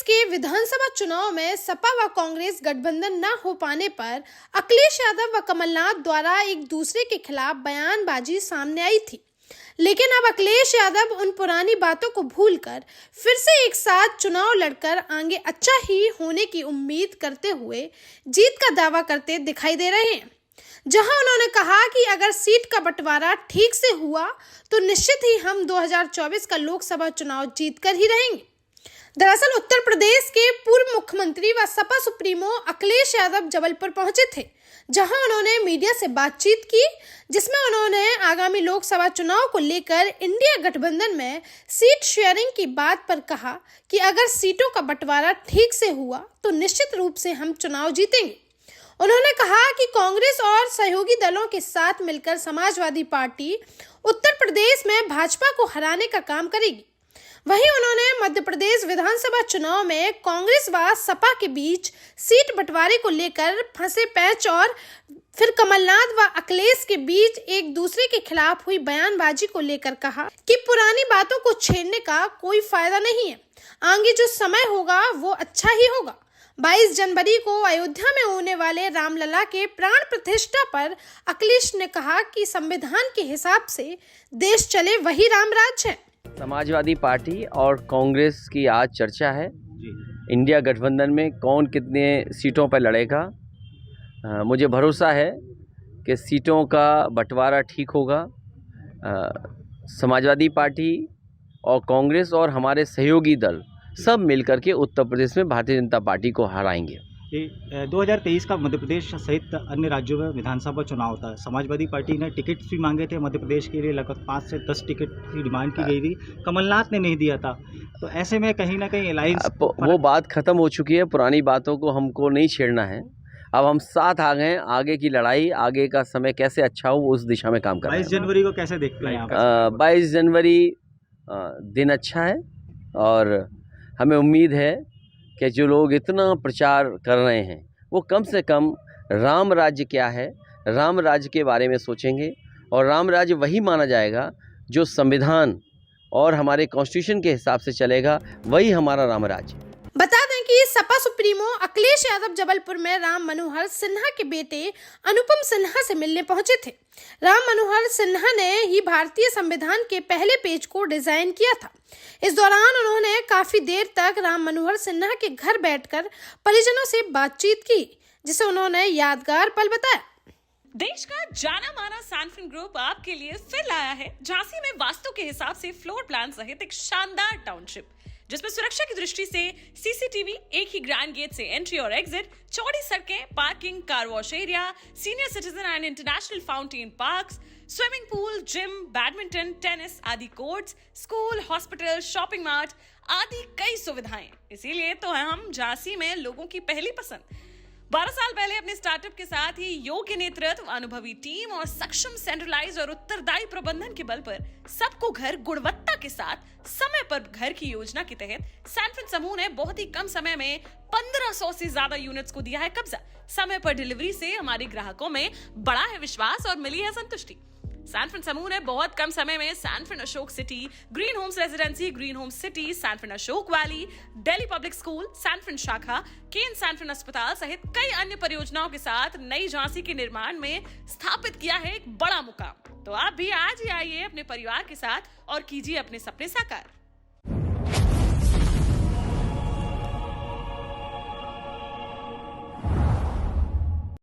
प्रदेश के विधानसभा चुनाव में सपा व कांग्रेस गठबंधन न हो पाने पर अखिलेश यादव व कमलनाथ द्वारा एक दूसरे के खिलाफ बयानबाजी सामने आई थी। लेकिन अब अखिलेश यादव उन पुरानी बातों को भूलकर फिर से एक साथ चुनाव लड़कर आगे अच्छा ही होने की उम्मीद करते हुए जीत का दावा करते दिखाई दे रहे हैं। जहां उन्होंने कहा कि अगर सीट का बंटवारा ठीक से हुआ तो निश्चित ही हम 2024 का लोकसभा चुनाव जीतकर ही रहेंगे। दरअसल उत्तर प्रदेश के पूर्व मुख्यमंत्री व सपा सुप्रीमो अखिलेश यादव जबलपुर पहुंचे थे, जहां उन्होंने मीडिया से बातचीत की, जिसमें उन्होंने आगामी लोकसभा चुनाव को लेकर इंडिया गठबंधन में सीट शेयरिंग की बात पर कहा कि अगर सीटों का बंटवारा ठीक से हुआ तो निश्चित रूप से हम चुनाव जीतेंगे। उन्होंने कहा कि कांग्रेस और सहयोगी दलों के साथ मिलकर समाजवादी पार्टी उत्तर प्रदेश में भाजपा को हराने का काम करेगी। वहीं उन्होंने मध्य प्रदेश विधानसभा चुनाव में कांग्रेस व सपा के बीच सीट बंटवारे को लेकर फंसे पैंच और फिर कमलनाथ व अखिलेश के बीच एक दूसरे के खिलाफ हुई बयानबाजी को लेकर कहा कि पुरानी बातों को छेड़ने का कोई फायदा नहीं है, आगे जो समय होगा वो अच्छा ही होगा। 22 जनवरी को अयोध्या में होने वाले रामलला के प्राण प्रतिष्ठा पर अखिलेश ने कहा कि संविधान के हिसाब से देश चले वही रामराज है। समाजवादी पार्टी और कांग्रेस की आज चर्चा है इंडिया गठबंधन में कौन कितने सीटों पर लड़ेगा। मुझे भरोसा है कि सीटों का बंटवारा ठीक होगा। समाजवादी पार्टी और कांग्रेस और हमारे सहयोगी दल सब मिलकर के उत्तर प्रदेश में भारतीय जनता पार्टी को हराएंगे। 2023 का मध्य प्रदेश सहित अन्य राज्यों में विधानसभा चुनाव होता है। समाजवादी पार्टी ने टिकट भी मांगे थे मध्य प्रदेश के लिए, लगभग 5 से 10 टिकट की डिमांड की गई थी, कमलनाथ ने नहीं दिया था। तो ऐसे में कहीं ना कहीं अलायंस वो बात खत्म हो चुकी है। पुरानी बातों को हमको नहीं छेड़ना है। अब हम साथ आ गए, आगे की लड़ाई, आगे का समय कैसे अच्छा हो उस दिशा में काम कर रहे हैं। 22 जनवरी को कैसे देखते हैं? 22 जनवरी दिन अच्छा है और हमें उम्मीद है कि जो लोग इतना प्रचार कर रहे हैं वो कम से कम राम राज्य क्या है, राम राज्य के बारे में सोचेंगे। और राम राज्य वही माना जाएगा जो संविधान और हमारे कॉन्स्टिट्यूशन के हिसाब से चलेगा, वही हमारा राम राज्य। बता दें कि सपा सुप्रीमो अखिलेश यादव जबलपुर में राम मनोहर सिन्हा के बेटे अनुपम सिन्हा से मिलने पहुंचे थे। राम मनोहर सिन्हा ने ही भारतीय संविधान के पहले पेज को डिजाइन किया था। इस दौरान उन्होंने काफी देर तक राम मनोहर सिन्हा के घर बैठकर परिजनों से बातचीत की, जिसे उन्होंने यादगार पल बताया। देश का जाना माना सैनफिन ग्रुप आपके लिए फिर लाया है झांसी में वास्तु के हिसाब से फ्लोर प्लान सहित एक शानदार टाउनशिप, जिसमें सुरक्षा की दृष्टि से सीसीटीवी, एक ही ग्रैंड गेट से एंट्री और एग्जिट, चौड़ी सड़कें, parking, car wash area, senior citizen and international fountain parks, swimming pool, gym, badminton, tennis आदि courts, school, hospital, shopping mart आदि कई सुविधाएं। इसीलिए तो हम झांसी में लोगों की पहली पसंद। 12 साल पहले अपने स्टार्टअप के साथ ही योग्य नेतृत्व, अनुभवी टीम और सक्षम सेंट्रलाइज और उत्तरदायी प्रबंधन के बल पर सबको घर गुणवत्ता के साथ समय पर घर की योजना के तहत सैनफिन समूह ने बहुत ही कम समय में 1500 से ज्यादा यूनिट्स को दिया है कब्जा। समय पर डिलीवरी से हमारे ग्राहकों में बड़ा है विश्वास और मिली है संतुष्टि। सैनफिन समूह ने बहुत कम समय में Sanfin Ashok City, Green Homes Residency, Green Homes City, Sanfin Ashok Valley, Delhi Public School, Sanfin शाखा, केन सैनफिन अस्पताल सहित कई अन्य परियोजनाओं के साथ नई झांसी के निर्माण में स्थापित किया है एक बड़ा मुकाम। तो आप भी आज ही आइए अपने परिवार के साथ और कीजिए अपने सपने साकार।